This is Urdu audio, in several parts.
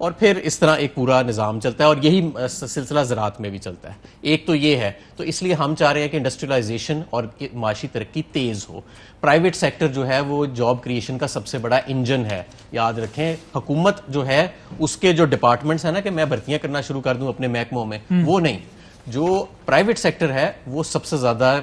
اور پھر اس طرح ایک پورا نظام چلتا ہے, اور یہی سلسلہ زراعت میں بھی چلتا ہے. ایک تو یہ ہے, تو اس لیے ہم چاہ رہے ہیں کہ انڈسٹریلائزیشن اور معاشی ترقی تیز ہو. پرائیویٹ سیکٹر جو ہے وہ جاب کریشن کا سب سے بڑا انجن ہے. یاد رکھیں, حکومت جو ہے اس کے جو ڈپارٹمنٹس ہیں نا کہ میں بھرتیاں کرنا شروع کر دوں اپنے محکموں میں, وہ نہیں. جو پرائیویٹ سیکٹر ہے وہ سب سے زیادہ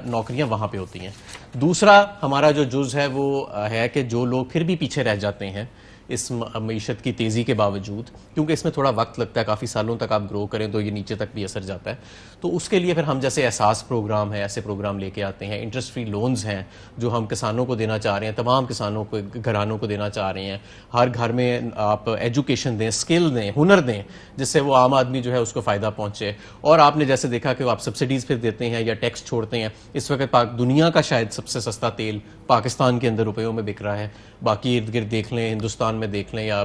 نوکریاں وہاں پہ ہوتی ہیں. دوسرا ہمارا جو جز ہے وہ ہے کہ جو لوگ پھر بھی پیچھے رہ جاتے ہیں اس معیشت کی تیزی کے باوجود, کیونکہ اس میں تھوڑا وقت لگتا ہے, کافی سالوں تک آپ گرو کریں تو یہ نیچے تک بھی اثر جاتا ہے. تو اس کے لیے پھر ہم جیسے احساس پروگرام ہے, ایسے پروگرام لے کے آتے ہیں. انٹرسٹ فری لونز ہیں جو ہم کسانوں کو دینا چاہ رہے ہیں, تمام کسانوں کو, گھرانوں کو دینا چاہ رہے ہیں. ہر گھر میں آپ ایجوکیشن دیں, اسکل دیں, ہنر دیں, جس سے وہ عام آدمی جو ہے اس کو فائدہ پہنچے. اور آپ نے جیسے دیکھا کہ آپ سبسڈیز پھر دیتے ہیں یا ٹیکس چھوڑتے ہیں. اس وقت دنیا کا شاید سب سے سستا تیل پاکستان کے اندر روپیوں میں بک رہا ہے. باقی ارد گرد دیکھ لیں, ہندوستان میں دیکھ لیں یا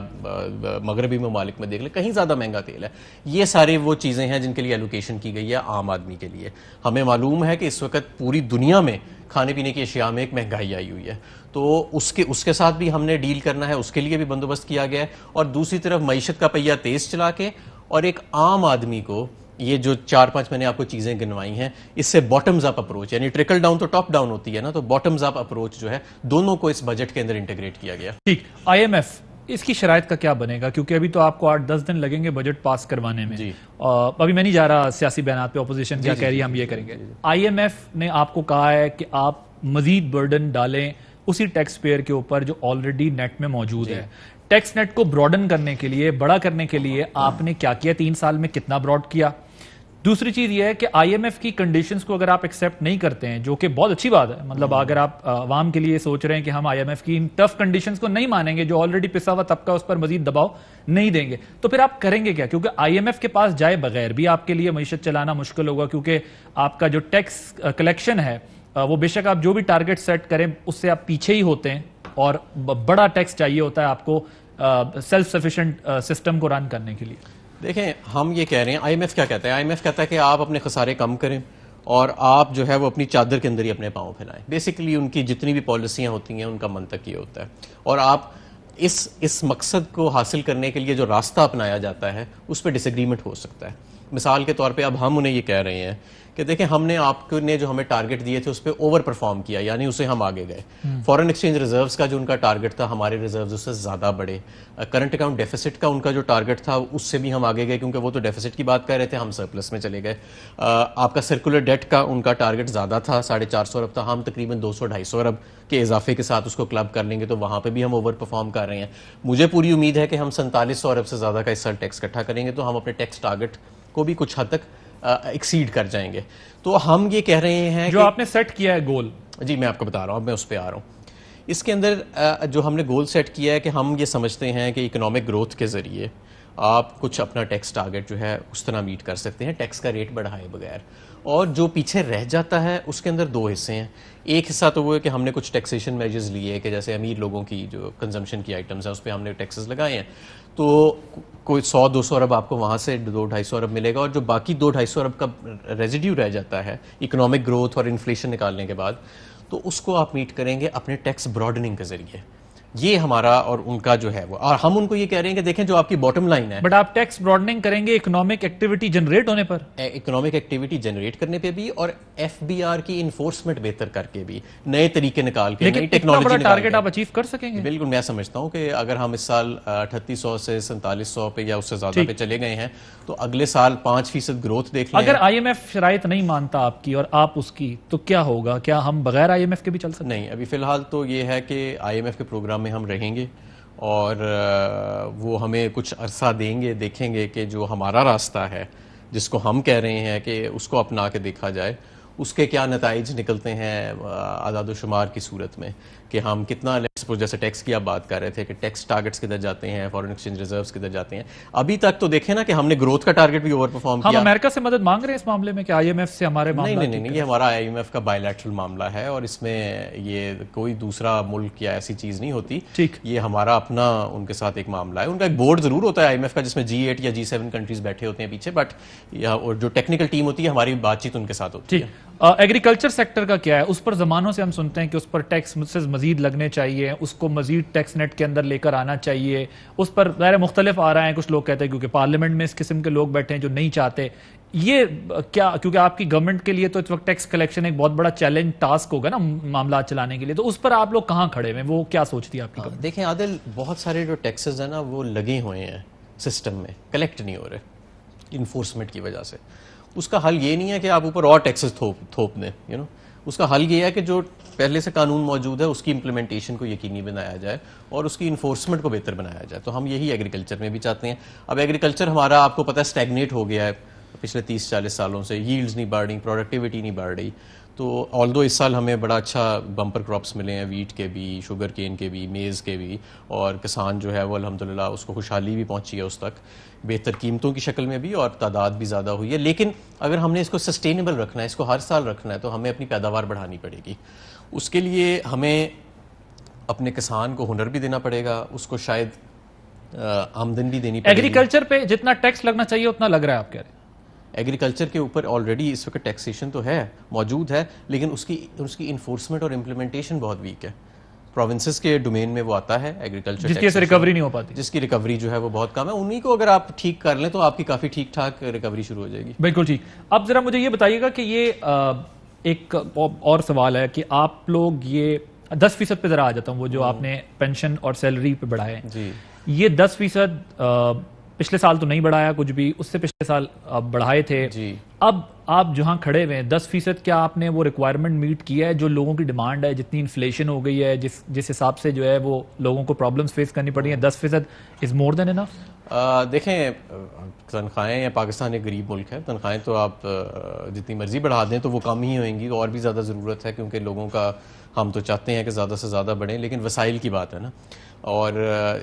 مغربی ممالک میں دیکھ لیں, کہیں زیادہ مہنگا تیل ہے. یہ سارے وہ چیزیں ہیں جن کے لیے ایلوکیشن کی گئی ہے عام آدمی کے لیے. ہمیں معلوم ہے کہ اس وقت پوری دنیا میں کھانے پینے کی اشیاء میں ایک مہنگائی آئی ہوئی ہے, تو اس کے ساتھ بھی ہم نے ڈیل کرنا ہے, اس کے لیے بھی بندوبست کیا گیا ہے. اور دوسری طرف معیشت کا پہیہ تیز چلا کے اور ایک عام آدمی کو یہ جو 4-5 میں نے آپ کو چیزیں گنوائی ہیں, اس سے باٹمز اپ اپروچ, یعنی ٹرکل ڈاؤن تو ٹاپ ڈاؤن ہوتی ہے نا, تو باٹمز اپ اپروچ جو ہے دونوں کو اس بجٹ کے اندر انٹیگریٹ کیا گیا. ٹھیک, IMF اس کی شرائط کا کیا بنے گا, کیونکہ ابھی تو آپ کو 8-10 دن لگیں گے بجٹ پاس کروانے میں. ابھی میں نہیں جا رہا سیاسی بیانات پہ, اپوزیشن کیا کہہ رہی ہے ہم یہ کریں گے. IMF نے آپ کو کہا ہے کہ آپ مزید برڈن ڈالیں اسی ٹیکس پیئر کے اوپر جو آلریڈی نیٹ میں موجود ہے. ٹیکس نیٹ کو براڈن کرنے کے لیے, بڑا کرنے کے لیے آپ نے کیا کیا, 3 سال میں کتنا براڈ کیا. دوسری چیز یہ ہے کہ IMF کی کنڈیشنز کو اگر آپ ایکسیپٹ نہیں کرتے ہیں, جو کہ بہت اچھی بات ہے, مطلب اگر آپ عوام کے لیے سوچ رہے ہیں کہ ہم IMF کی ان ٹف کنڈیشنز کو نہیں مانیں گے, جو آلریڈی پسا ہوا طبقہ اس پر مزید دباؤ نہیں دیں گے, تو پھر آپ کریں گے کیا؟ کیونکہ IMF کے پاس جائے بغیر بھی آپ کے لیے معیشت چلانا مشکل ہوگا, کیونکہ آپ کا جو ٹیکس کلیکشن ہے وہ بے شک آپ جو بھی ٹارگٹ سیٹ کریں اس سے آپ پیچھے ہی ہوتے ہیں, اور بڑا ٹیکس چاہیے ہوتا ہے آپ کو سیلف سفیشینٹ سسٹم کو رن کرنے کے لیے. دیکھیں, ہم یہ کہہ رہے ہیں, IMF کیا کہتا ہے؟ IMF کہتا ہے کہ آپ اپنے خسارے کم کریں اور آپ جو ہے وہ اپنی چادر کے اندر ہی اپنے پاؤں پھیلائیں. بیسیکلی ان کی جتنی بھی پالیسیاں ہوتی ہیں ان کا منطق یہ ہوتا ہے, اور آپ اس مقصد کو حاصل کرنے کے لیے جو راستہ اپنایا جاتا ہے اس پہ ڈس ایگریمنٹ ہو سکتا ہے. مثال کے طور پہ اب ہم انہیں یہ کہہ رہے ہیں کہ دیکھیں, ہم نے آپ نے جو ہمیں ٹارگٹ دیے تھے اس پہ اوور پرفارم کیا, یعنی اسے ہم آگے گئے. فورن ایکسچینج ریزروز کا جو ان کا ٹارگٹ تھا, ہمارے ریزروز اس سے زیادہ بڑھے. کرنٹ اکاؤنٹ ڈیفیسٹ کا ان کا جو ٹارگٹ تھا اس سے بھی ہم آگے گئے, کیونکہ وہ تو ڈیفیسٹ کی بات کر رہے تھے, ہم سرپلس میں چلے گئے. آپ کا سرکولر ڈیٹ کا ان کا ٹارگٹ زیادہ تھا, 450 ارب تھا, ہم تقریباً 200-250 ارب کے اضافے کے ساتھ اس کو کلب کر لیں گے, تو وہاں پہ بھی ہم اوور پرفارم کر رہے ہیں. مجھے پوری امید ہے کہ ہم 4700 ارب سے زیادہ کا اس سال ٹیکس اکٹھا کریں گے, تو ہم اپنے ٹیکس ٹارگٹ کو بھی کچھ حد تک ایکسیڈ کر جائیں گے. تو ہم یہ کہہ رہے ہیں جو آپ نے سیٹ کیا ہے گول, جی میں آپ کو بتا رہا ہوں, اب میں اس پہ آ رہا ہوں. اس کے اندر جو ہم نے گول سیٹ کیا ہے کہ ہم یہ سمجھتے ہیں کہ اکنامک گروتھ کے ذریعے آپ کچھ اپنا ٹیکس ٹارگٹ جو ہے اس طرح میٹ کر سکتے ہیں, ٹیکس کا ریٹ بڑھائے بغیر. اور جو پیچھے رہ جاتا ہے اس کے اندر 2 حصے ہیں. ایک حصہ تو وہ ہے کہ ہم نے کچھ ٹیکسیشن میجرز لیے, کہ جیسے امیر لوگوں کی جو کنزمپشن کی آئٹمز ہیں اس پہ ہم نے ٹیکسز لگائے ہیں, تو کوئی 100-200 ارب آپ کو وہاں سے 200-250 ارب ملے گا. اور جو باقی 200-250 ارب کا ریزیڈیو رہ جاتا ہے اکنامک گروتھ اور انفلیشن نکالنے کے بعد, تو اس کو آپ میٹ کریں گے اپنے ٹیکس براڈننگ کے ذریعے. یہ ہمارا اور ان کا جو ہے وہ, اور ہم ان کو یہ کہہ رہے ہیں کہ دیکھیں جو آپ کی باٹم لائن ہے, بٹ آپ ٹیکس براڈننگ کریں گے اکنامک ایکٹیویٹی جنریٹ ہونے پر, اکنامک ایکٹیویٹی جنریٹ کرنے پہ بھی, اور FBR کی انفورسمنٹ بہتر کر کے بھی, نئے طریقے نکال کے, نئی ٹیکنالوجی نکال کے. ٹارگٹ آپ اچیو کر سکیں گے؟ بالکل, میں سمجھتا ہوں کہ اگر ہم اس سال 3800 سے 4700 پہ یا اس سے زیادہ پہ چلے گئے ہیں, تو اگلے سال 5% گروتھ دیکھ لیں. اگر IMF شرائط نہیں مانتا آپ کی اور آپ اس کی, تو کیا ہوگا؟ کیا ہم بغیر IMF کے بھی چل سکتے ہیں؟ نہیں, ابھی فی الحال تو یہ ہے کہ IMF کے پروگرام میں ہم رہیں گے, اور وہ ہمیں کچھ عرصہ دیں گے, دیکھیں گے کہ جو ہمارا راستہ ہے جس کو ہم کہہ رہے ہیں کہ اس کو اپنا کے دیکھا جائے, اس کے کیا نتائج نکلتے ہیں اعداد و شمار کی صورت میں, کہ ہم کتنا, جیسے ٹیکس کی آپ بات کر رہے تھے کہ ٹیکس ٹارگٹس کدھر جاتے ہیں, فورن ایکسچینج ریزروز کدھر جاتے ہیں. ابھی تک تو دیکھیں نا کہ ہم نے گروتھ کا ٹارگٹ بھی اوور پرفارم کیا. ہم امریکہ سے مدد مانگ رہے ہیں اس معاملے میں کہ IMF سے ہمارے معاملہ؟ نہیں, یہ ہمارا IMF کا بائی لیٹرل معاملہ ہے, اور اس میں یہ کوئی دوسرا ملک یا ایسی چیز نہیں ہوتی. ٹھیک, یہ ہمارا اپنا ان کے ساتھ ایک معاملہ ہے. ان کا ایک بورڈ ضرور ہوتا ہے IMF کا, جس میں G8 یا G7 کنٹریز بیٹھے ہوتے ہیں پیچھے, بٹ جو ٹیکنیکل ٹیم ہوتی ہے ہماری بات چیت ان کے ساتھ ہوتی ہے. ایگریکلچر سیکٹر کا کیا ہے؟ اس پر زمانوں سے ہم سنتے ہیں کہ اس پر ٹیکس سے مزید لگنے چاہیے، اس کو مزید ٹیکس نیٹ کے اندر لے کر آنا چاہیے. اس پر غیر مختلف آ رہا ہے، کچھ لوگ کہتے ہیں کیونکہ پارلیمنٹ میں اس قسم کے لوگ بیٹھے ہیں جو نہیں چاہتے. یہ کیا، کیونکہ آپ کی گورنمنٹ کے لیے تو اس وقت ٹیکس کلیکشن ایک بہت بڑا چیلنج ٹاسک ہوگا نا معاملات چلانے کے لیے، تو اس پر آپ لوگ کہاں کھڑے ہوئے ہیں؟ وہ کیا سوچتی ہے آپ کی گورنمنٹ؟ دیکھیں عادل، بہت سارے جو ٹیکسز ہیں نا وہ لگے ہوئے ہیں سسٹم میں، کلیکٹ نہیں ہو رہے انفورسمنٹ کی وجہ سے. اس کا حل یہ نہیں ہے کہ آپ اوپر اور ٹیکسز تھوپ دیں، اس کا حل یہ ہے کہ جو پہلے سے قانون موجود ہے اس کی امپلیمنٹیشن کو یقینی بنایا جائے اور اس کی انفورسمنٹ کو بہتر بنایا جائے. تو ہم یہی ایگریکلچر میں بھی چاہتے ہیں. اب ایگریکلچر ہمارا آپ کو پتہ ہے اسٹیگنیٹ ہو گیا ہے پچھلے 30-40 سالوں سے، ییلڈز نہیں بڑھ رہی، پروڈکٹیوٹی نہیں بڑھ رہی. تو آلدو اس سال ہمیں بڑا اچھا بمپر کراپس ملے ہیں، ویٹ کے بھی، شوگر کین کے بھی، میز کے بھی، اور کسان جو ہے وہ الحمدللہ اس کو خوشحالی بھی پہنچی ہے اس تک، بہتر قیمتوں کی شکل میں بھی، اور تعداد بھی زیادہ ہوئی ہے. لیکن اگر ہم نے اس کو سسٹینیبل رکھنا ہے، اس کو ہر سال رکھنا ہے، تو ہمیں اپنی پیداوار بڑھانی پڑے گی. اس کے لیے ہمیں اپنے کسان کو ہنر بھی دینا پڑے گا، اس کو شاید آمدن بھی دینی پڑے گی. ایگریکلچر پہ جتنا ٹیکس لگنا چاہیے اتنا لگ رہا ہے آپ کہہ رہے ہیں؟ ایگریکلچر کے اوپر آلریڈی اس وقت ٹیکسیشن تو ہے، موجود ہے، لیکن اس کی انفورسمنٹ اور امپلیمنٹیشن بہت ویک ہے. پروونسز کے ڈومین میں وہ آتا ہے ایگریکلچر، جس کی سے ریکوری نہیں ہو پاتی، جس کی ریکوری جو ہے وہ بہت کم ہے. انہی کو اگر آپ ٹھیک کر لیں تو آپ کی کافی ٹھیک ٹھاک ریکوری شروع ہو جائے گی. بالکل ٹھیک. اب ذرا مجھے یہ بتائیے گا کہ یہ ایک اور سوال ہے کہ آپ لوگ یہ 10% پہ ذرا آ جاتا ہوں، وہ جو آپ نے پینشن اور سیلری پہ بڑھائے ہیں، جی یہ 10% پچھلے سال تو نہیں بڑھایا کچھ بھی، اس سے پچھلے سال بڑھائے تھے. جی. اب آپ جہاں کھڑے ہوئے ہیں 10%، کیا آپ نے وہ ریکوائرمنٹ میٹ کیا ہے جو لوگوں کی ڈیمانڈ ہے؟ جتنی انفلیشن ہو گئی ہے، جس حساب سے جو ہے وہ لوگوں کو پرابلمز فیس کرنی پڑ رہی ہیں، 10% از مور دین انف؟ دیکھیں تنخواہیں، یا پاکستان ایک غریب ملک ہے، تنخواہیں تو آپ جتنی مرضی بڑھا دیں تو وہ کم ہی ہوئیں گی، اور بھی زیادہ ضرورت ہے کیونکہ لوگوں کا، ہم تو چاہتے ہیں کہ زیادہ سے زیادہ بڑھیں، لیکن وسائل کی بات ہے نا. اور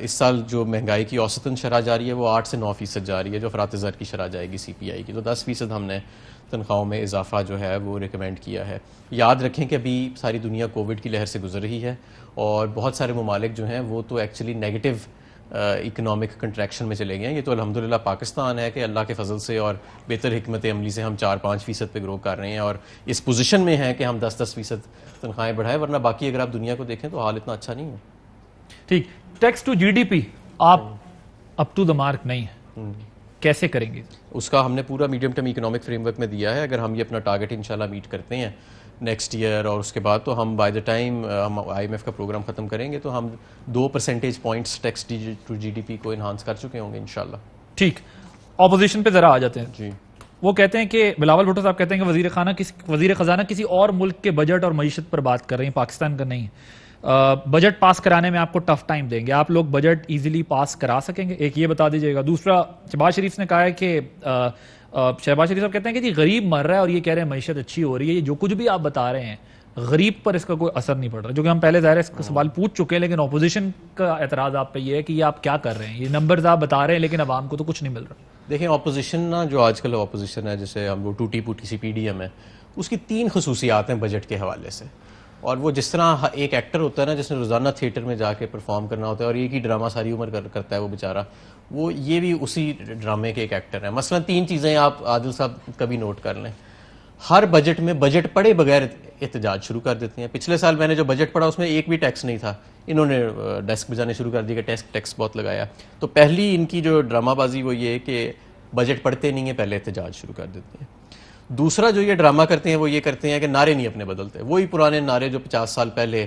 اس سال جو مہنگائی کی اوسطاً شرح جاری ہے وہ 8 سے 9% جا رہی ہے، جو افراط زر کی شرح جائے گی CPI کی. تو 10% ہم نے تنخواہوں میں اضافہ جو ہے وہ ریکمینڈ کیا ہے. یاد رکھیں کہ ابھی ساری دنیا کووڈ کی لہر سے گزر رہی ہے، اور بہت سارے ممالک جو ہیں وہ تو ایکچولی نیگیٹو اکنامک کنٹریکشن میں چلے گئے ہیں. یہ تو الحمدللہ پاکستان ہے کہ اللہ کے فضل سے اور بہتر حکمت عملی سے ہم 4-5% پہ گرو کر رہے ہیں، اور اس پوزیشن میں ہیں کہ ہم 10% تنخواہیں بڑھائیں. ورنہ باقی اگر آپ دنیا کو دیکھیں تو حال اتنا اچھا نہیں ہے. ٹھیک. ٹیکس ٹو GDP آپ اپ ٹو دا مارک نہیں ہے، کیسے کریں گے؟ اس کا ہم نے پورا medium term economic frame work میں دیا ہے. اگر ہم یہ اپنا ٹارگٹ انشاءاللہ میٹ کرتے ہیں نیکسٹ ایئر، اور اس کے بعد تو ہم بائی دا ٹائم ہم IMF کا پروگرام ختم کریں گے تو ہم 2 percentage points tax to GDP کو انہانس کر چکے ہوں گے انشاءاللہ. ٹھیک. اپوزیشن پہ ذرا آ جاتے ہیں. جی. وہ کہتے ہیں کہ بلاول بھٹو صاحب کہتے ہیں کہ وزیر خزانہ کسی اور ملک کے بجٹ اور معیشت پر بات کر رہے ہیں، پاکستان کا نہیں. بجٹ پاس کرانے میں آپ کو ٹف ٹائم دیں گے، آپ لوگ بجٹ ایزیلی پاس کرا سکیں گے؟ ایک یہ بتا دیجیے گا. دوسرا، شہباز شریف نے کہا ہے کہ شہباز شریف صاحب کہتے ہیں کہ جی غریب مر رہا ہے اور یہ کہہ رہے ہیں معیشت اچھی ہو رہی ہے. یہ جو کچھ بھی آپ بتا رہے ہیں غریب پر اس کا کوئی اثر نہیں پڑ رہا، جو کہ ہم پہلے ظاہر اس کا سوال پوچھ چکے ہیں، لیکن اپوزیشن کا اعتراض آپ پہ یہ ہے کہ یہ آپ کیا کر رہے ہیں، یہ نمبرز آپ بتا رہے ہیں لیکن عوام کو تو کچھ نہیں مل رہا. دیکھیں اپوزیشن نا، جو آج کل اپوزیشن ہے جسے ہم لوگ ٹوٹی پوٹی سی PDM ہے، اس کی 3 خصوصیات ہیں بجٹ کے حوالے سے. اور وہ جس طرح ایک ایکٹر ہوتا ہے نا جس نے روزانہ تھیٹر میں جا کے پرفارم کرنا ہوتا ہے اور ایک ہی ڈرامہ ساری عمر کرتا ہے وہ بیچارہ، وہ یہ بھی اسی ڈرامے کے ایک ایکٹر ہیں. مثلا 3 چیزیں آپ عادل صاحب کبھی نوٹ کر لیں. ہر بجٹ میں بجٹ پڑھے بغیر احتجاج شروع کر دیتے ہیں. پچھلے سال میں نے جو بجٹ پڑھا اس میں ایک بھی ٹیکس نہیں تھا، انہوں نے ڈیسک بجانے شروع کر دیا کہ ٹیکس بہت لگایا. تو پہلی ان کی جو ڈرامہ بازی وہ یہ کہ بجٹ پڑھتے نہیں ہیں، پہلے احتجاج شروع کر دیتے ہیں. دوسرا جو یہ ڈرامہ کرتے ہیں وہ یہ کرتے ہیں کہ نعرے نہیں اپنے بدلتے، وہی پرانے نعرے جو 50 سال پہلے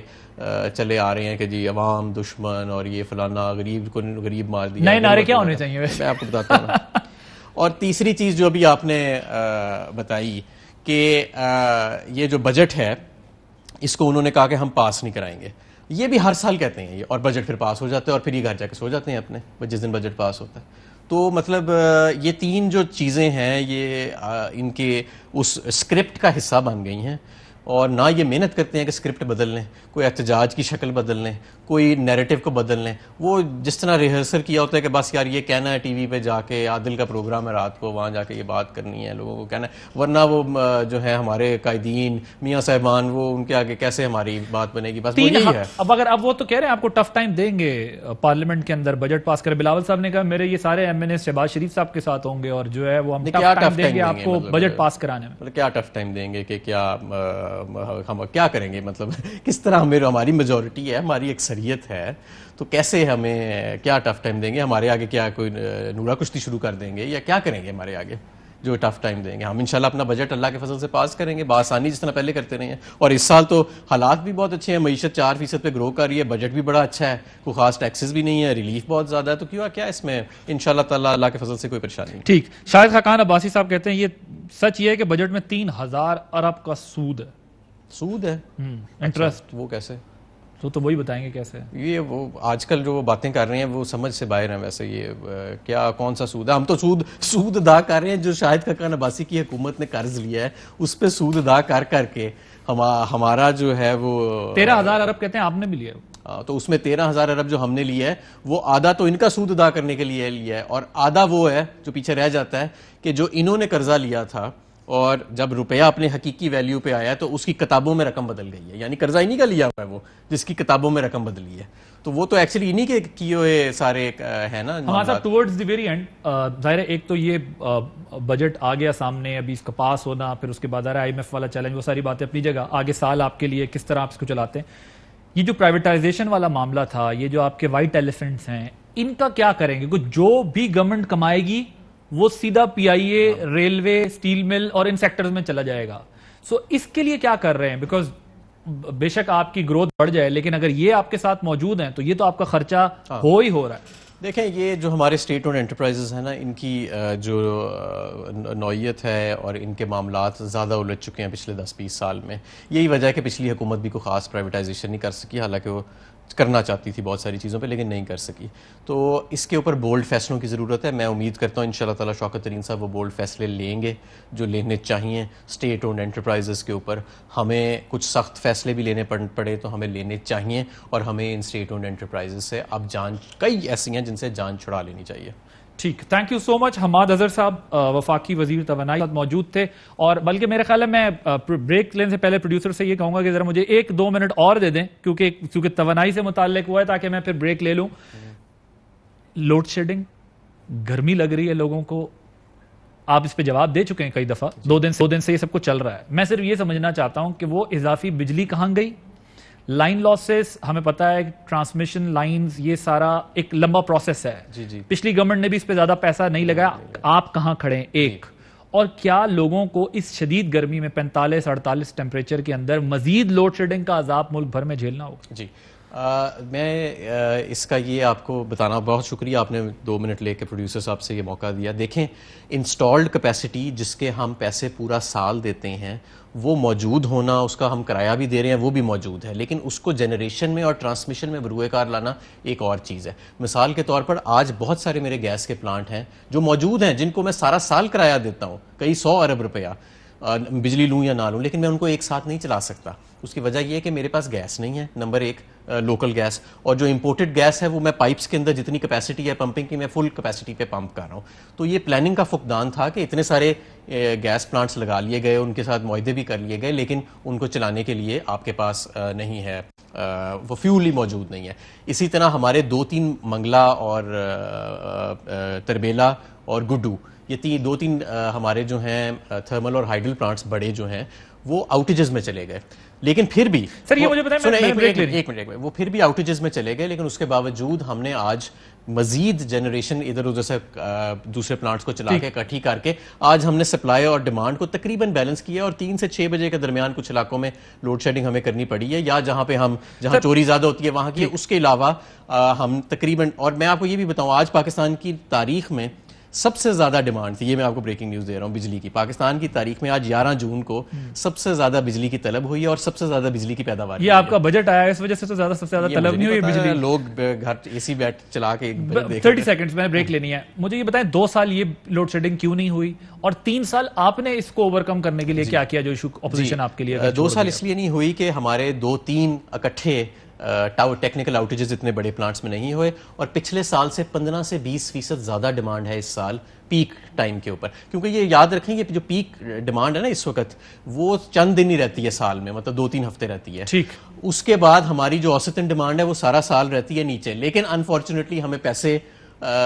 چلے آ رہے ہیں کہ جی عوام دشمن اور یہ فلانا، غریب کو غریب مار دیا. نئے نعرے کیا ہونے چاہیے میں آپ کو بتاتا ہوں. اور تیسری چیز جو ابھی آپ نے بتائی کہ یہ جو بجٹ ہے اس کو انہوں نے کہا کہ ہم پاس نہیں کرائیں گے. یہ بھی ہر سال کہتے ہیں یہ، اور بجٹ پھر پاس ہو جاتا ہے اور پھر یہ گھر جا کے سو جاتے ہیں اپنے جس دن بجٹ پاس ہوتا ہے. تو مطلب یہ 3 جو چیزیں ہیں یہ ان کے اس اسکرپٹ کا حصہ بن گئی ہیں. اور نہ یہ محنت کرتے ہیں کہ اسکرپٹ بدل لیں, کوئی احتجاج کی شکل بدل لیں, کوئی نیریٹو کو بدل لیں. وہ جس طرح ریہرسل کیا ہوتا ہے کہ بس یار یہ کہنا ہے ٹی وی پہ جا کے, عادل کا پروگرام ہے رات کو, وہاں جا کے یہ بات کرنی ہے, لوگوں کو کہنا ہے, ورنہ وہ جو ہے ہمارے قائدین میاں صاحبان وہ ان کے آگے کیسے ہماری بات بنے گی, بس وہ یہی ہے. اب وہ تو کہہ رہے ہیں آپ کو ٹف ٹائم دیں گے پارلیمنٹ کے اندر بجٹ پاس کرے. بلاول صاحب نے کہا میرے یہ سارے ایم این اے شہباز شریف صاحب کے ساتھ ہوں گے اور جو ہے وہ ہم ٹف ٹائم دیں گے آپ کو بجٹ پاس کرانے میں. کیا ٹف ٹائم دیں گے کہ کیا ہم کیا کریں گے, مطلب کس طرح ہماری میجورٹی ہے, ہماری اکثریت ہے, تو کیسے ہمیں کیا ٹف ٹائم دیں گے, ہمارے آگے کیا کوئی نورا کشتی شروع کر دیں گے یا کیا کریں گے ہمارے آگے جو ٹف ٹائم دیں گے. ہم انشاءاللہ اپنا بجٹ اللہ کے فضل سے پاس کریں گے بآسانی جس طرح پہلے کرتے رہے ہیں. اور اس سال تو حالات بھی بہت اچھے ہیں, معیشت 4% پہ گرو کر رہی ہے, بجٹ بھی بڑا اچھا ہے, کوئی خاص ٹیکسز بھی نہیں ہے, ریلیف بہت زیادہ ہے, تو کیا اس میں انشاءاللہ تعالیٰ اللہ کے فضل سے کوئی پریشانی نہیں. ٹھیک. شاہد خاقان عباسی صاحب کہتے ہیں یہ سچ یہ ہے کہ بجٹ میں 3000 ارب کا سود ہے. سود ہے, انٹرسٹ, وہ کیسے؟ تو وہی بتائیں گے کیسے. یہ وہ آج کل جو باتیں کر رہے ہیں وہ سمجھ سے باہر ہیں. ویسے یہ کیا کون سا سود ہے؟ ہم تو سود ادا کر رہے ہیں جو شاہد خاقان عباسی کی حکومت نے قرض لیا ہے اس پہ سود ادا کر کے ہمارا جو ہے وہ 13000 ارب کہتے ہیں آپ نے بھی لیا, تو اس میں 13000 ارب جو ہم نے لیا ہے وہ آدھا تو ان کا سود ادا کرنے کے لیے لیا ہے, اور آدھا وہ ہے جو پیچھے رہ جاتا ہے کہ جو انہوں نے قرضہ لیا تھا اور جب روپیہ اپنے حقیقی ویلیو پہ آیا تو اس کی کتابوں میں رقم بدل گئی ہے. یعنی قرضہ انہی کا لیا ہوا ہے وہ جس کی کتابوں میں رقم بدلی ہے, تو وہ تو ایکچولی انہی کے کیے ہوئے سارے ہے نا. ہمارا صاحب ٹورڈز دی ویری اینڈ ظاہر ہے ایک تو یہ بجٹ آ گیا سامنے, ابھی اس کا پاس ہونا, پھر اس کے بعد آئی ایم ایف والا چیلنج, وہ ساری باتیں اپنی جگہ. آگے سال آپ کے لیے کس طرح آپ اس کو چلاتے ہیں. یہ جو پرائیویٹائزیشن والا معاملہ تھا, یہ جو آپ کے وائٹ ایلیفنٹس ہیں, ان کا کیا کریں گے؟ جو بھی گورنمنٹ کمائے گی وہ سیدھا پی آئی اے, ریلوے, اسٹیل مل اور ان سیکٹرز میں چلا جائے گا. سو اس کے لیے کیا کر رہے ہیں؟ بیکاز بے شک آپ کی گروتھ بڑھ جائے, لیکن اگر یہ آپ کے ساتھ موجود ہیں تو یہ تو آپ کا خرچہ ہو رہا ہے. دیکھیں یہ جو ہمارے اسٹیٹ اونڈ انٹرپرائزز ہیں نا, ان کی جو نوعیت ہے اور ان کے معاملات زیادہ الجھ چکے ہیں پچھلے 10-20 سال میں. یہی وجہ ہے کہ پچھلی حکومت بھی کوئی خاص پرائیویٹائزیشن نہیں کر سکی, حالانکہ وہ کرنا چاہتی تھی بہت ساری چیزوں پہ لیکن نہیں کر سکی. تو اس کے اوپر بولڈ فیصلوں کی ضرورت ہے. میں امید کرتا ہوں انشاءاللہ تعالیٰ شوکت ترین صاحب وہ بولڈ فیصلے لیں گے جو لینے چاہیے اسٹیٹ اونڈ انٹرپرائزز کے اوپر. ہمیں کچھ سخت فیصلے بھی لینے پڑے تو ہمیں لینے چاہیے, اور ہمیں ان اسٹیٹ اونڈ انٹرپرائزز سے اب جان کئی ایسی ہیں جن سے جان چھڑا لینی چاہیے. ٹھیک, تھینک یو سو مچ. حماد اظہر صاحب وفاقی وزیر توانائی موجود تھے, اور بلکہ میرے خیال ہے میں بریک لینے سے پہلے پروڈیوسر سے یہ کہوں گا کہ ذرا مجھے 1-2 منٹ اور دے دیں, کیونکہ توانائی سے متعلق ہوا ہے, تاکہ میں پھر بریک لے لوں. لوڈ شیڈنگ, گرمی لگ رہی ہے لوگوں کو, آپ اس پہ جواب دے چکے ہیں کئی دفعہ. 2 دن سے یہ سب کچھ چل رہا ہے. میں صرف یہ سمجھنا چاہتا ہوں کہ وہ اضافی بجلی کہاں گئی. لائن لاسز ہمیں پتا ہے, ٹرانسمیشن لائنز, یہ سارا ایک لمبا پروسیس ہے. جی پچھلی گورنمنٹ نے بھی اس پہ زیادہ پیسہ نہیں لگایا. آپ کہاں کھڑے ہیں؟ ایک, اور کیا لوگوں کو اس شدید گرمی میں 45-48 ٹیمپریچر کے اندر مزید لوڈ شیڈنگ کا عذاب ملک بھر میں جھیلنا ہوگا؟ جی میں اس کا یہ آپ کو بتانا, بہت شکریہ آپ نے 2 منٹ لے کے پروڈیوسر صاحب سے یہ موقع دیا. دیکھیں انسٹالڈ کیپیسٹی جس کے ہم پیسے پورا سال دیتے ہیں وہ موجود ہونا, اس کا ہم کرایہ بھی دے رہے ہیں وہ بھی موجود ہے, لیکن اس کو جنریشن میں اور ٹرانسمیشن میں بروئے کار لانا ایک اور چیز ہے. مثال کے طور پر آج بہت سارے میرے گیس کے پلانٹ ہیں جو موجود ہیں جن کو میں سارا سال کرایہ دیتا ہوں, کئی 100 ارب روپیہ بجلی لوں یا نہ لوں, لیکن میں ان کو ایک ساتھ نہیں چلا سکتا. اس کی وجہ یہ ہے کہ میرے پاس گیس نہیں ہے, نمبر 1 لوکل گیس, اور جو امپورٹڈ گیس ہے وہ میں پائپس کے اندر جتنی کیپیسٹی ہے پمپنگ کی میں فل کیپیسٹی پہ پمپ کر رہا ہوں. تو یہ پلاننگ کا فقدان تھا کہ اتنے سارے گیس پلانٹس لگا لیے گئے, ان کے ساتھ معاہدے بھی کر لیے گئے, لیکن ان کو چلانے کے لیے آپ کے پاس نہیں ہے, وہ فیول ہی موجود نہیں ہے. اسی طرح ہمارے 2-3 منگلا اور تربیلا اور گڈو, یہ 2-3 ہمارے جو ہیں تھرمل اور ہائیڈل پلانٹس بڑے جو ہیں وہ آؤٹیجز میں چلے گئے. لیکن پھر بھی سر یہ مجھے بتائیں, ایک منٹ وہ پھر بھی آؤٹیجز میں چلے گئے, لیکن اس کے باوجود ہم نے آج مزید جنریشن ادھر ادھر سے دوسرے پلانٹس کو چلا کے اکٹھی کر کے آج ہم نے سپلائی اور ڈیمانڈ کو تقریباً بیلنس کیا, اور 3 سے 6 بجے کے درمیان کچھ علاقوں میں لوڈ شیڈنگ ہمیں کرنی پڑی ہے, یا جہاں چوری زیادہ ہوتی ہے وہاں کی. اس کے علاوہ ہم تقریباً, اور میں آپ کو یہ بھی بتاؤں آج پاکستان کی تاریخ میں سب سے زیادہ ڈیمانڈ تھی. یہ میں آپ کو بریکنگ نیوز دے رہا ہوں بجلی کی. پاکستان کی تاریخ میں آج 11 جون کو سب سے زیادہ بجلی کی طلب ہوئی ہے اور سب سے زیادہ بجلی کی پیداوار. یہ آپ کا بجٹ آیا اس وجہ سے تو زیادہ سب سے زیادہ طلب نہیں ہوئی بجلی. لوگ گھر اے سی بیٹھ چلا کے 30 سیکنڈز میں بریک لینی ہے. مجھے یہ بتائیں 2 سال یہ لوڈ شیڈنگ کیوں نہیں ہوئی اور 3 سال آپ نے اس کو اوور کم کرنے کے لیے کیا کیا جو ایشو اپوزیشن آپ کے لیے؟ 2 سال اس لیے نہیں ہوئی کہ ہمارے 2-3 اکٹھے ٹیکنیکل آؤٹیجز اتنے بڑے پلانٹس میں نہیں ہوئے, اور پچھلے سال سے 15 سے 20% زیادہ ڈیمانڈ ہے اس سال پیک ٹائم کے اوپر. کیونکہ یہ یاد رکھیں کہ جو پیک ڈیمانڈ ہے نا اس وقت وہ چند دن ہی رہتی ہے سال میں, مطلب 2-3 ہفتے رہتی ہے. ٹھیک. اس کے بعد ہماری جو اوسطن ڈیمانڈ ہے وہ سارا سال رہتی ہے نیچے. لیکن انفارچونیٹلی ہمیں پیسے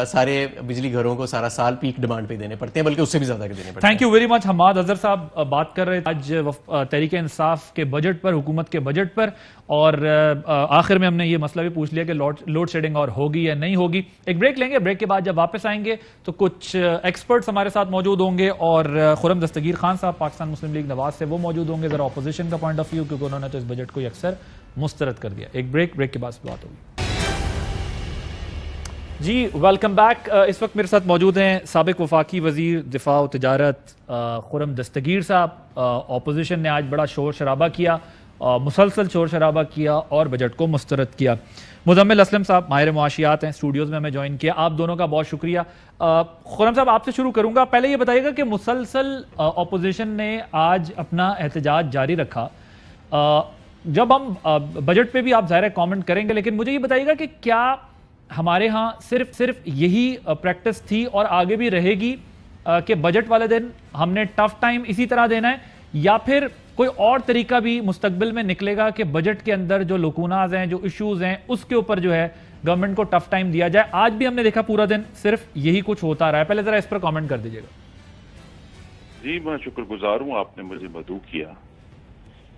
سارے بجلی گھروں کو سارا سال پیک ڈیمانڈ پہ دینے پڑتے ہیں, بلکہ اس سے بھی زیادہ کے دینے پڑتے ہیں. Thank you very much. Hammad Azhar صاحب بات کر رہے تھے آج تحریک انصاف کے بجٹ پر, حکومت کے بجٹ پر, اور آخر میں ہم نے یہ مسئلہ بھی پوچھ لیا کہ لوڈ شیڈنگ اور ہوگی یا نہیں ہوگی. ایک بریک لیں گے, بریک کے بعد جب واپس آئیں گے تو کچھ ایکسپرٹس ہمارے ساتھ موجود ہوں گے, اور خرم دستگیر خان صاحب پاکستان مسلم لیگ نواز سے وہ موجود ہوں گے, ذرا اپوزیشن کا پوائنٹ آف ویو, کیونکہ انہوں نے تو اس بجٹ کو اکثر مسترد کر دیا. ایک بریک کے بعد بات ہوگی. جی ویلکم بیک. اس وقت میرے ساتھ موجود ہیں سابق وفاقی وزیر دفاع و تجارت خرم دستگیر صاحب. اپوزیشن نے آج بڑا شور شرابہ کیا, مسلسل شور شرابہ کیا اور بجٹ کو مسترد کیا. مزمل اسلم صاحب ماہر معاشیات ہیں, اسٹوڈیوز میں ہمیں جوائن کیا. آپ دونوں کا بہت شکریہ. خرم صاحب آپ سے شروع کروں گا. پہلے یہ بتائیے گا کہ مسلسل اپوزیشن نے آج اپنا احتجاج جاری رکھا. جب ہم بجٹ پہ بھی آپ ظاہر ہے کامنٹ کریں گے, لیکن مجھے یہ بتائیے گا کہ کیا ہمارے ہاں صرف یہی پریکٹس تھی اور آگے بھی رہے گی کہ بجٹ والے دن ہم نے ٹف ٹائم اسی طرح دینا ہے, یا پھر کوئی اور طریقہ بھی مستقبل میں نکلے گا کہ بجٹ کے اندر جو لکوناز ہیں, جو ایشوز ہیں, اس کے اوپر جو ہے گورنمنٹ کو ٹف ٹائم دیا جائے؟ آج بھی ہم نے دیکھا پورا دن صرف یہی کچھ ہوتا رہا ہے. پہلے ذرا اس پر کامنٹ کر دیجیے گا. جی میں شکر گزار ہوں, آپ نے مجھے مدعو کیا.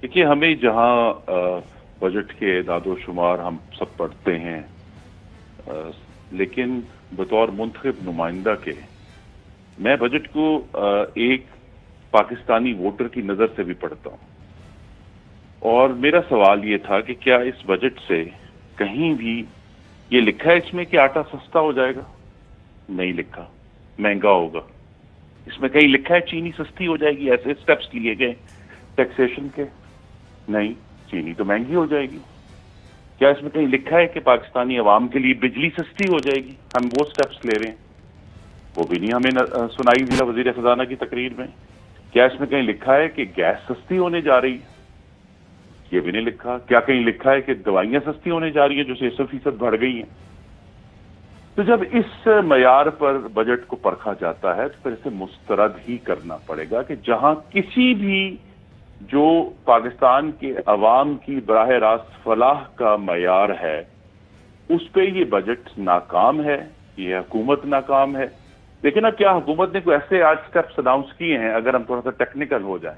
دیکھیے ہمیں جہاں بجٹ کے اعداد و شمار ہم سب پڑھتے ہیں, لیکن بطور منتخب نمائندہ کے میں بجٹ کو ایک پاکستانی ووٹر کی نظر سے بھی پڑھتا ہوں. اور میرا سوال یہ تھا کہ کیا اس بجٹ سے کہیں بھی یہ لکھا ہے اس میں کہ آٹا سستا ہو جائے گا؟ نہیں لکھا, مہنگا ہوگا. اس میں کہیں لکھا ہے چینی سستی ہو جائے گی؟ ایسے سٹیپس لیے گئے ٹیکسیشن کے؟ نہیں, چینی تو مہنگی ہو جائے گی. کیا اس میں کہیں لکھا ہے کہ پاکستانی عوام کے لیے بجلی سستی ہو جائے گی؟ ہم وہ سٹیپس لے رہے ہیں, وہ بھی نہیں ہمیں سنائی ضلع وزیر خزانہ کی تقریر میں. کیا اس میں کہیں لکھا ہے کہ گیس سستی ہونے جا رہی ہے؟ یہ بھی نہیں لکھا. کیا کہیں لکھا ہے کہ دوائیاں سستی ہونے جا رہی ہیں جو 600% بڑھ گئی ہیں؟ تو جب اس معیار پر بجٹ کو پرکھا جاتا ہے تو پھر اسے مسترد ہی کرنا پڑے گا کہ جہاں کسی بھی جو پاکستان کے عوام کی براہ راست فلاح کا معیار ہے اس پہ یہ بجٹ ناکام ہے, یہ حکومت ناکام ہے. لیکن اب کیا حکومت نے کوئی ایسے آج سٹیپس اناؤنس کیے ہیں, اگر ہم تھوڑا سا ٹیکنیکل ہو جائیں,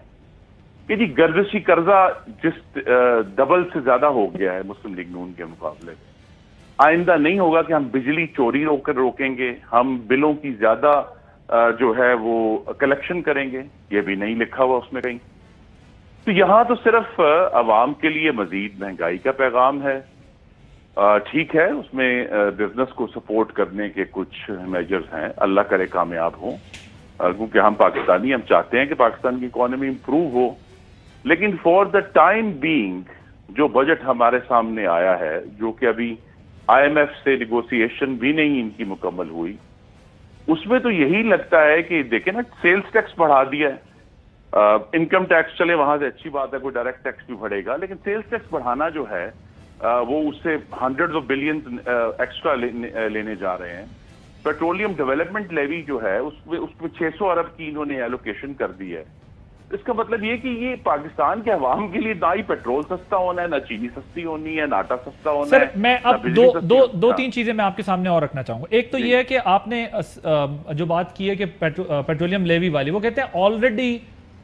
کہ جی گردشی قرضہ جس ڈبل سے زیادہ ہو گیا ہے مسلم لیگ نون کے مقابلے میں, آئندہ نہیں ہوگا کہ ہم بجلی چوری روکیں گے, ہم بلوں کی زیادہ جو ہے وہ کلیکشن کریں گے. یہ بھی نہیں لکھا ہوا اس میں کہیں. تو یہاں تو صرف عوام کے لیے مزید مہنگائی کا پیغام ہے. ٹھیک ہے, اس میں بزنس کو سپورٹ کرنے کے کچھ میجرز ہیں, اللہ کرے کامیاب ہوں, کیونکہ ہم پاکستانی, ہم چاہتے ہیں کہ پاکستان کی اکانومی امپروو ہو. لیکن فار دا ٹائم بینگ جو بجٹ ہمارے سامنے آیا ہے, جو کہ ابھی IMF سے نیگوسیشن بھی نہیں ان کی مکمل ہوئی, اس میں تو یہی لگتا ہے کہ دیکھیں نا, سیلز ٹیکس بڑھا دیا ہے. انکم ٹیکس چلے وہاں سے اچھی بات ہے, کوئی ڈائریکٹ ٹیکس بھی بڑھے گا, لیکن سیلز ٹیکس بڑھانا جو ہے وہ اس سے ہنڈریڈز آف بلینز ایکسٹرا لینے جا رہے ہیں. پیٹرولیم ڈیولپمنٹ لیوی جو ہے اس میں 600 ارب کی انہوں نے ایلوکیشن کر دی ہے. اس کا مطلب یہ کہ یہ پاکستان کے عوام کے لیے نہ ہی پیٹرول سستا ہونا ہے, نہ چینی سستی ہونی ہے, نہ آٹا سستا ہونا ہے. سر میں اب دو تین چیزیں میں آپ کے سامنے اور رکھنا چاہوں گا. ایک تو یہ ہے کہ آپ نے جو بات کی ہے کہ پیٹرولیم لیوی والی, وہ کہتے ہیں آلریڈی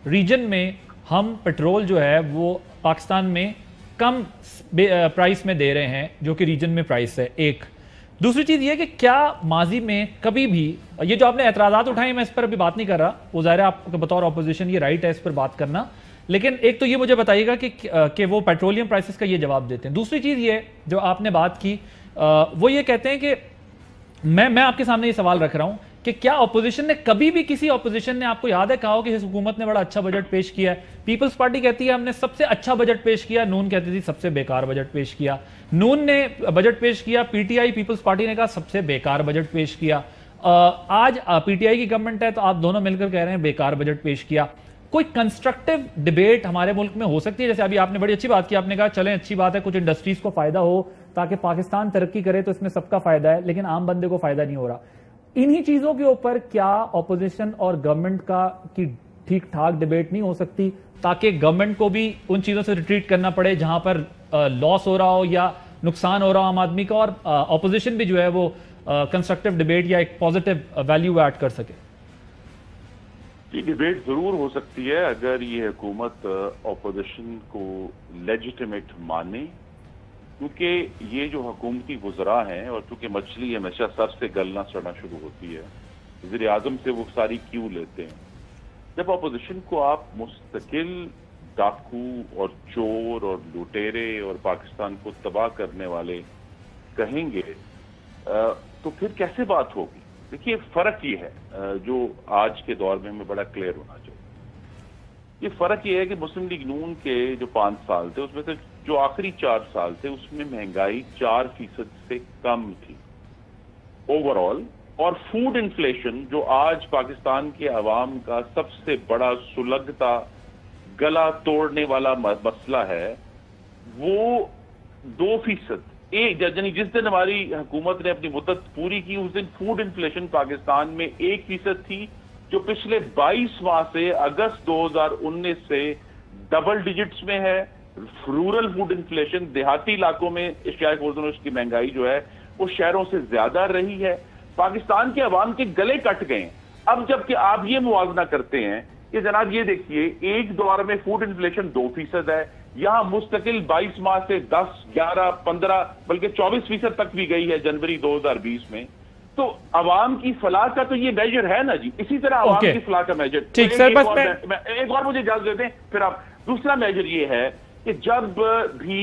ریجن میں ہم پیٹرول جو ہے وہ پاکستان میں کم پرائس میں دے رہے ہیں, جو کہ ریجن میں پرائس ہے. ایک دوسری چیز یہ کہ کیا ماضی میں کبھی بھی یہ جو آپ نے اعتراضات اٹھائے, میں اس پر ابھی بات نہیں کر رہا, وہ ظاہر ہے آپ کے بطور اپوزیشن یہ رائٹ ہے اس پر بات کرنا, لیکن ایک تو یہ مجھے بتائیے گا کہ وہ پیٹرولیم پرائسز کا یہ جواب دیتے ہیں. دوسری چیز یہ جو آپ نے بات کی وہ یہ کہتے ہیں کہ میں آپ کے سامنے یہ سوال رکھ رہا ہوں کہ کیا اپوزیشن نے کبھی بھی کسی اپوزیشن نے آپ کو یاد ہے کہا ہو کہ اس حکومت نے بڑا اچھا بجٹ پیش کیا ہے؟ پیپلز پارٹی کہتی ہے ہم نے سب سے اچھا بجٹ پیش کیا، نون کہتی تھی سب سے بیکار بجٹ پیش کیا. نون نے بجٹ پیش کیا، P T I Peoples Party نے کہا سب سے بیکار بجٹ پیش کیا. آج پی ٹی آئی کی گورنمنٹ ہے تو آپ دونوں مل کر کہہ رہے ہیں بیکار بجٹ پیش کیا. کوئی کنسٹرکٹیو ڈیبیٹ ہمارے ملک میں ہو سکتی ہے؟ جیسے ابھی آپ نے بڑی اچھی بات کی، آپ نے کہا چلیں اچھی بات ہے کچھ انڈسٹریز کو فائدہ ہو تاکہ پاکستان ترقی کرے تو اس میں سب کا فائدہ ہے، لیکن عام بندے کو فائدہ نہیں ہو رہا. انہی چیزوں کے اوپر کیا اپوزیشن اور گورنمنٹ کی ٹھیک ٹھاک ڈیبیٹ نہیں ہو سکتی تاکہ گورنمنٹ کو بھی ان چیزوں سے ریٹریٹ کرنا پڑے جہاں پر لاس ہو رہا ہو یا نقصان ہو رہا ہو عام آدمی کا، اور اپوزیشن بھی جو ہے وہ کنسٹرکٹیو ڈیبیٹ یا ایک پازیٹیو ویلیو ایڈ کر سکے؟ یہ ڈیبیٹ ضرور ہو سکتی ہے اگر یہ حکومت اپوزیشن کو لیجیٹیمیٹ مانے، کیونکہ یہ جو حکومتی وزراء ہیں، اور چونکہ مچھلی ہمیشہ سر سے گلنا سڑنا شروع ہوتی ہے، وزیر اعظم سے وہ ساری کیوں لیتے ہیں. جب اپوزیشن کو آپ مستقل ڈاکو اور چور اور لوٹیرے اور پاکستان کو تباہ کرنے والے کہیں گے تو پھر کیسے بات ہوگی؟ دیکھیے فرق یہ ہے جو آج کے دور میں ہمیں بڑا کلیئر ہونا چاہیے. یہ فرق یہ ہے کہ مسلم لیگ نون کے جو 5 سال تھے اس میں سے جو آخری 4 سال تھے اس میں مہنگائی 4% سے کم تھی اوور آل، اور فوڈ انفلیشن جو آج پاکستان کے عوام کا سب سے بڑا سلگتا گلا توڑنے والا مسئلہ ہے وہ 2%. یعنی جس دن ہماری حکومت نے اپنی مدت پوری کی اس دن فوڈ انفلیشن پاکستان میں 1% تھی، جو پچھلے 22 ماہ سے اگست 2019 سے ڈبل ڈیجٹس میں ہے. رورل فوڈ انفلیشن، دیہاتی علاقوں میں اشیاء خوردنوش کی مہنگائی جو ہے وہ شہروں سے زیادہ رہی ہے. پاکستان کے عوام کے گلے کٹ گئے ہیں. اب جب کہ آپ یہ موازنہ کرتے ہیں کہ جناب یہ دیکھیے ایک دور میں فوڈ انفلیشن 2% ہے، یہاں مستقل 22 ماہ سے 10، 11، 15 بلکہ 24% تک بھی گئی ہے جنوری 2020 میں. تو عوام کی فلاح کا تو یہ میجر ہے نا جی. اسی طرح عوام کی فلاح کا میجر ایک اور مجھے اجازت دے دیں پھر آپ. دوسرا میجر یہ ہے کہ جب بھی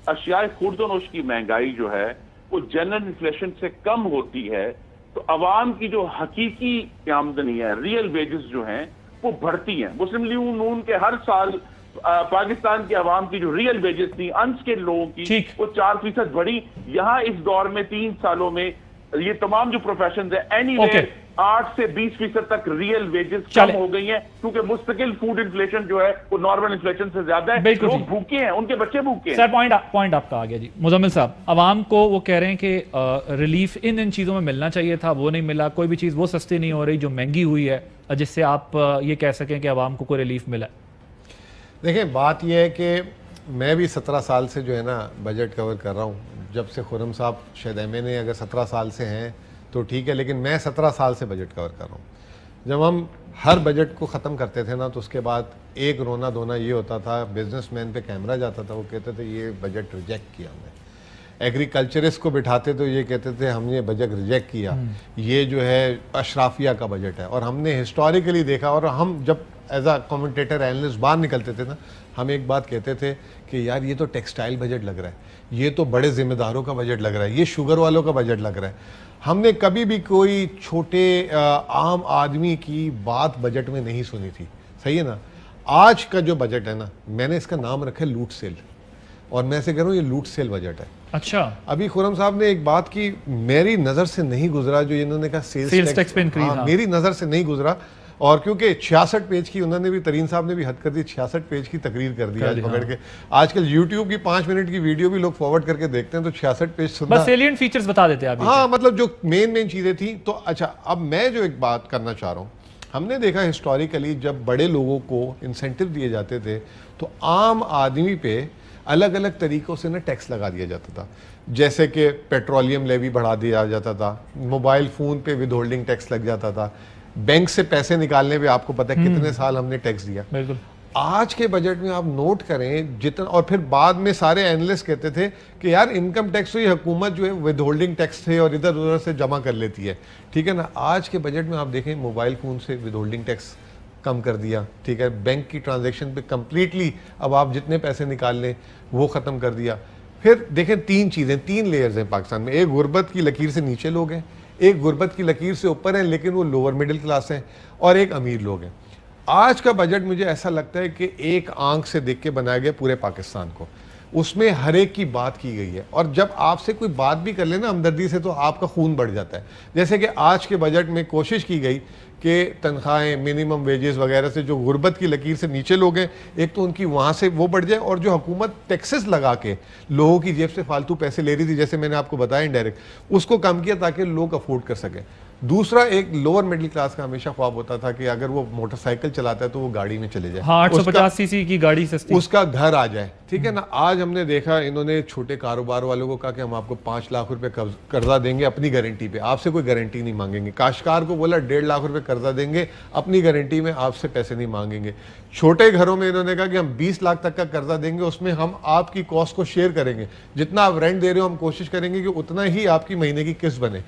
اشیاء خوردنوش کی مہنگائی جو ہے وہ جنرل انفلیشن سے کم ہوتی ہے تو عوام کی جو حقیقی آمدنی ہے، ریئل ویجز جو ہیں وہ بڑھتی ہیں. مسلم لیگ نون کے ہر سال پاکستان کے عوام کی جو ریئل ویجز تھی انسکلڈ لوگوں کی وہ 4% بڑھی. یہاں اس دور میں 3 سالوں میں یہ تمام جو پروفیشنز ہیں اینی ویئر 8 سے 20% تک ریئل ویجز کم ہو گئی ہیں، کیونکہ مستقل فوڈ انفلیشن جو ہے وہ نارمل انفلیشن سے زیادہ ہے. لوگ بھوکے ہیں، ان کے بچے بھوکے ہیں. سر پوائنٹ آپ کا آ گیا جی. مزمل صاحب، عوام کو وہ کہہ رہے ہیں کہ ریلیف ان چیزوں میں ملنا چاہیے تھا، وہ نہیں ملا. کوئی بھی چیز وہ سستی نہیں ہو رہی جو مہنگی ہوئی ہے جس سے آپ یہ کہہ سکیں کہ عوام کو کوئی ریلیف ملا. دیکھیں بات یہ ہے کہ میں بھی 17 سال سے جو ہے نا بجٹ کور کر رہا ہوں. جب سے خرم صاحب شاید ایم این اے اگر 17 سال سے ہیں تو ٹھیک ہے، لیکن میں 17 سال سے بجٹ کور کر رہا ہوں. جب ہم ہر بجٹ کو ختم کرتے تھے نا تو اس کے بعد ایک رونا دھونا یہ ہوتا تھا، بزنس مین پہ کیمرہ جاتا تھا، وہ کہتے تھے یہ بجٹ ریجیکٹ کیا ہم نے. ایگریکلچرسٹ کو بٹھاتے تو یہ کہتے تھے ہم نے بجٹ ریجیکٹ کیا، یہ جو ہے اشرافیہ کا بجٹ ہے. اور ہم نے ہسٹوریکلی دیکھا، اور ہم جب ایز اے کمنٹیٹر اینالسٹ باہر نکلتے تھے نا ہم ایک بات کہتے تھے کہ یار یہ تو ٹیکسٹائل بجٹ لگ رہا ہے، یہ تو بڑے ذمہ داروں کا بجٹ لگ رہا ہے، یہ شوگر والوں کا بجٹ لگ رہا ہے. ہم نے کبھی بھی کوئی چھوٹے عام آدمی کی بات بجٹ میں نہیں سنی تھی. صحیح ہے نا. آج کا جو بجٹ ہے نا میں نے اس کا نام رکھا ہے لوٹ سیل، اور میں سے کہہ رہا ہوں یہ لوٹ سیل بجٹ ہے. اچھا، ابھی خرم صاحب نے ایک بات کی میری نظر سے نہیں گزرا جو انہوں نے کہا سیلز ٹیکس پہ انکریز، میری نظر سے نہیں گزرا. اور کیونکہ 66 پیج کی انہوں نے بھی، ترین صاحب نے بھی حد کر دی، 66 پیج کی تقریر کر دی آج پکڑ کے. آج کل یوٹیوب کی 5 منٹ کی ویڈیو بھی لوگ فارورڈ کر کے دیکھتے ہیں تو 66 پیج سننا، بس سیلینٹ فیچرز بتا دیتے ہیں. ہاں مطلب جو مین چیزیں تھیں. تو اچھا اب میں جو ایک بات کرنا چاہ رہا ہوں، ہم نے دیکھا ہسٹوریکلی جب بڑے لوگوں کو انسینٹیو دیے جاتے تھے تو عام آدمی پہ الگ الگ طریقوں سے نا ٹیکس لگا دیا جاتا تھا. جیسے کہ پیٹرولیم لیوی بڑھا دیا جاتا تھا، موبائل فون پہ ود ہولڈنگ ٹیکس لگ جاتا تھا، بینک سے پیسے نکالنے پہ آپ کو پتہ ہے کتنے سال ہم نے ٹیکس دیا. بالکل. آج کے بجٹ میں آپ نوٹ کریں جتنا، اور پھر بعد میں سارے اینالسٹ کہتے تھے کہ یار انکم ٹیکس تو یہ حکومت جو ہے ود ہولڈنگ ٹیکس تھے اور ادھر ادھر سے جمع کر لیتی ہے. ٹھیک ہے نا. آج کے بجٹ میں آپ دیکھیں موبائل فون سے ود ہولڈنگ ٹیکس کم کر دیا. ٹھیک ہے. بینک کی ٹرانزیکشن پہ کمپلیٹلی اب آپ جتنے پیسے نکال لیں وہ ختم کر دیا. پھر دیکھیں 3 چیزیں، 3 لیئرز ہیں پاکستان میں. ایک غربت کی لکیر سے نیچے لوگ ہیں، ایک غربت کی لکیر سے اوپر ہیں لیکن وہ لوور مڈل کلاس ہیں، اور ایک امیر لوگ ہیں. آج کا بجٹ مجھے ایسا لگتا ہے کہ ایک آنکھ سے دیکھ کے بنایا گیا پورے پاکستان کو. اس میں ہر ایک کی بات کی گئی ہے، اور جب آپ سے کوئی بات بھی کر لے نا ہمدردی سے تو آپ کا خون بڑھ جاتا ہے. جیسے کہ آج کے بجٹ میں کوشش کی گئی کہ تنخواہیں، منیمم ویجز وغیرہ سے جو غربت کی لکیر سے نیچے لوگ ہیں، ایک تو ان کی وہاں سے وہ بڑھ جائے، اور جو حکومت ٹیکسز لگا کے لوگوں کی جیب سے فالتو پیسے لے رہی تھی، جیسے میں نے آپ کو بتایا انڈائریکٹ، اس کو کم کیا تاکہ لوگ افورڈ کر سکیں. دوسرا، ایک لوور مڈل کلاس کا ہمیشہ خواب ہوتا تھا کہ اگر وہ موٹر سائیکل چلاتا ہے تو وہ گاڑی میں چلے جائے، ہاں 850 سی سی کی گاڑی سستی، اس کا گھر آ جائے. ٹھیک ہے نا. آج ہم نے دیکھا انہوں نے چھوٹے کاروبار والوں کو کہا کہ ہم آپ کو 5 لاکھ روپے قرضہ دیں گے اپنی گارنٹی پہ، آپ سے کوئی گارنٹی نہیں مانگیں گے. کاشتکار کو بولا 1.5 لاکھ روپے قرضہ دیں گے اپنی گارنٹی میں، آپ سے پیسے نہیں مانگیں گے. چھوٹے گھروں میں انہوں نے کہا کہ ہم 20 لاکھ تک کا قرضہ دیں گے، اس میں ہم آپ کی کاسٹ کو شیئر کریں گے، جتنا آپ رینٹ دے رہے ہو ہم کوشش کریں گے کہ اتنا ہی آپ کی مہینے کی قسط بنے.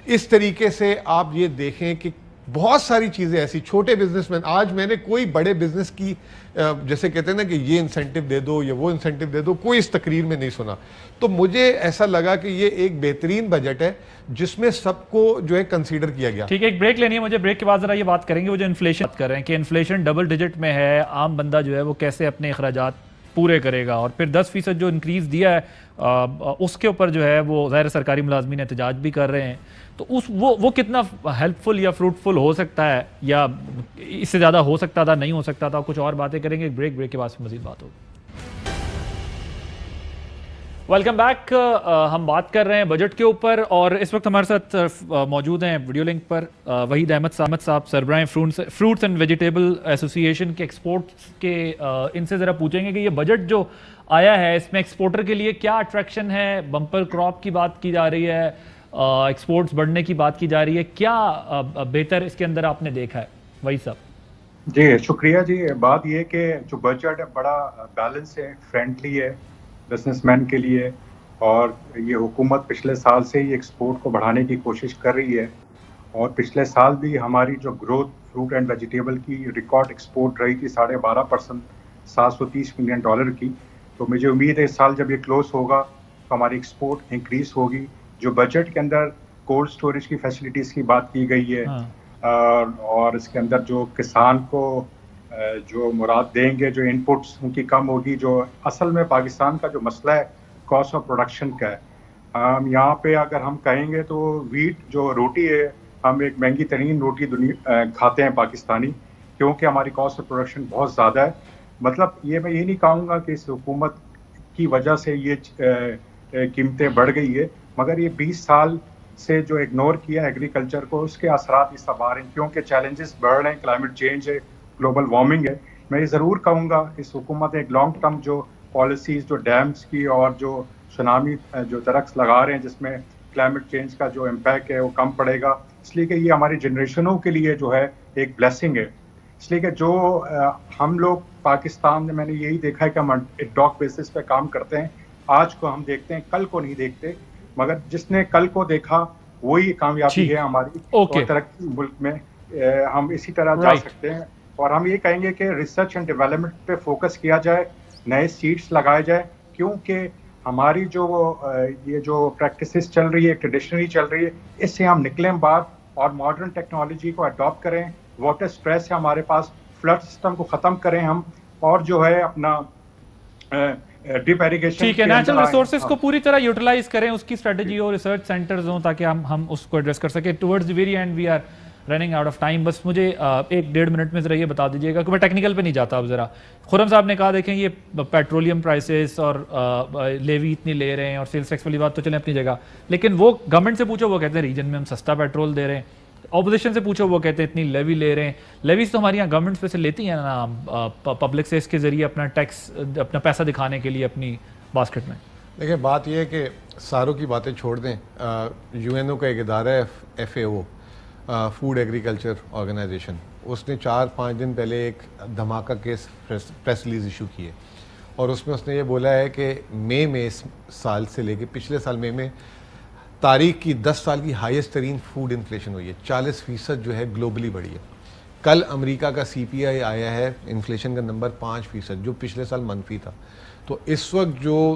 اس طریقے سے آپ یہ دیکھیں کہ بہت ساری چیزیں ایسی. چھوٹے بزنس مین، آج میں نے کوئی بڑے بزنس کی جیسے کہتے ہیں نا کہ یہ انسینٹو دے دو یا وہ انسینٹو دے دو، کوئی اس تقریر میں نہیں سنا. تو مجھے ایسا لگا کہ یہ ایک بہترین بجٹ ہے جس میں سب کو جو ہے کنسیڈر کیا گیا. ٹھیک ہے، ایک بریک لینی ہے مجھے، بریک کے بعد ذرا یہ بات کریں گے وہ جو انفلیشن بات کر رہے ہیں کہ انفلیشن ڈبل ڈیجٹ میں ہے، عام بندہ جو ہے وہ کیسے اپنے اخراجات پورے کرے گا، اور پھر 10% جو انکریز دیا ہے اس کے اوپر جو ہے وہ ظاہر سرکاری ملازمین احتجاج بھی کر رہے ہیں. تو وہ کتنا ہیلپ فل یا فروٹفل ہو سکتا ہے، یا اس سے زیادہ ہو سکتا تھا، نہیں ہو سکتا تھا، کچھ اور باتیں کریں گے. ایک بریک کے بعد مزید بات ہوگی. Welcome back. ہم بات کر رہے ہیں بجٹ کے اوپر، اور اس وقت ہمارے ساتھ موجود ہیں ویڈیو لنک پر وحید احمد صاحب، سربراہ فروٹس اینڈ ویجیٹیبل ایسوسی ایشن کے ایکسپورٹس کے. ان سے ذرا پوچھیں گے کہ یہ بجٹ جو آیا ہے اس میں ایکسپورٹر کے لیے کیا اٹریکشن ہے؟ بمپر کراپ کی بات کی جا رہی ہے، ایکسپورٹس بڑھنے کی بات کی جا رہی ہے، کیا بہتر اس کے اندر آپ نے دیکھا ہے وحید صاحب؟ جی شکریہ. جی بات یہ کہ جو بجٹ ہے بڑا بیلنس ہے، فرینڈلی ہے بزنس مین کے لیے، اور یہ حکومت پچھلے سال سے ہی ایکسپورٹ کو بڑھانے کی کوشش کر رہی ہے، اور پچھلے سال بھی ہماری جو گروتھ فروٹ اینڈ ویجیٹیبل کی ریکارڈ ایکسپورٹ رہی تھی 12.5%، $730 ملین کی. تو مجھے امید ہے اس سال جب یہ کلوز ہوگا تو ہماری ایکسپورٹ انکریز ہوگی. جو بجٹ کے اندر کولڈ اسٹوریج کی فیسلٹیز کی بات کی گئی ہے، اور اس کے اندر جو کسان کو جو مراد دیں گے، جو ان پٹس ان کی کم ہوگی. جو اصل میں پاکستان کا جو مسئلہ ہے کاسٹ آف پروڈکشن کا ہے. ہم یہاں پہ اگر ہم کہیں گے تو ویٹ جو روٹی ہے، ہم ایک مہنگی ترین روٹی کھاتے ہیں پاکستانی، کیونکہ ہماری کاسٹ آف پروڈکشن بہت زیادہ ہے. مطلب یہ میں یہ نہیں کہوں گا کہ اس حکومت کی وجہ سے یہ قیمتیں بڑھ گئی ہے، مگر یہ 20 سال سے جو اگنور کیا ایگریکلچر کو، اس کے اثرات اس اب آ رہے ہیں، کیونکہ چیلنجز بڑھ رہے ہیں، کلائمیٹ چینج ہے، گلوبل وارمنگ ہے. میں یہ ضرور کہوں گا اس حکومت نے ایک لانگ ٹرم جو پالیسیز، جو ڈیمز کی اور جو سونامی جو درخت لگا رہے ہیں جس میں کلائمیٹ چینج کا جو امپیکٹ ہے وہ کم پڑے گا، اس لیے کہ یہ ہماری جنریشنوں کے لیے جو ہے ایک بلیسنگ ہے. اس لیے کہ جو ہم لوگ پاکستان میں نے یہی دیکھا ہے کہ ہم ڈاک بیسس پہ کام کرتے ہیں. آج کو ہم دیکھتے ہیں، کل کو نہیں دیکھتے، مگر جس نے کل کو دیکھا وہی کامیابی ہے ہماری. اور ترقی ملک میں ہم اسی طرح جا سکتے ہیں. اور ہم یہ کہیں گے کہ ریسرچ اینڈ ڈیولپمنٹ پہ فوکس کیا جائے، نئے سیڈس لگائے جائے، کیونکہ ہماری جو یہ جو پریکٹسز چل رہی ہے، ٹریڈیشنلی چل رہی ہے، اس سے ہم نکلیں باہر اور ماڈرن ٹیکنالوجی کو اڈاپٹ کریں. واٹر اسٹریس ہے ہمارے پاس، فلڈ سسٹم کو ختم کریں ہم، اور جو ہے اپنا ڈیپ ایریگیشن، ٹھیک ہے، نیچرل ریسورسز کو پوری طرح یوٹیلائز کریں، اس کی اسٹریٹجی اور ریسرچ سینٹرز ہوں تاکہ ہم اس کو ایڈریس کر سکیں. Towards the very end we are running out of time. بس مجھے 1-1.5 منٹ میں ذرا یہ بتا دیجیے گا کہ میں ٹیکنیکل پہ نہیں جاتا. اب ذرا خرم صاحب نے کہا دیکھیں یہ پیٹرولیم پرائسز اور لیوی اتنی لے رہے ہیں اور سیلز ٹیکس والی بات تو چلیں اپنی جگہ، لیکن وہ گورنمنٹ سے پوچھو وہ کہتے ہیں ریجن میں ہم سستا پیٹرول دے رہے ہیں. اپوزیشن سے پوچھو وہ کہتے ہیں اتنی لیوی لے رہے ہیں. لیویز تو ہماری یہاں گورنمنٹ پہ سے لیتی ہیں نا پبلک سے، اس کے ذریعے اپنا ٹیکس، اپنا پیسہ دکھانے کے لیے اپنی باسکٹ میں. دیکھیں بات یہ ہے کہ ساروں کی باتیں چھوڑ دیں. یو این او کا ایک ادارہ ہے FAO، فوڈ ایگریکلچر آرگنائزیشن، اس نے 4-5 دن پہلے ایک دھماکہ کیس پریس ریلیز ایشو کی ہے، اور اس میں اس نے یہ بولا ہے کہ مئی میں اس سال سے لے کے پچھلے سال مئی میں تاریخ کی 10 سال کی ہائیسٹ ترین فوڈ انفلیشن ہوئی ہے. 40% جو ہے گلوبلی بڑھی ہے. کل امریکہ کا CPI آیا ہے، انفلیشن کا نمبر 5%، جو پچھلے سال منفی تھا. تو اس وقت جو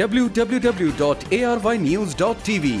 www.arYnews.tv।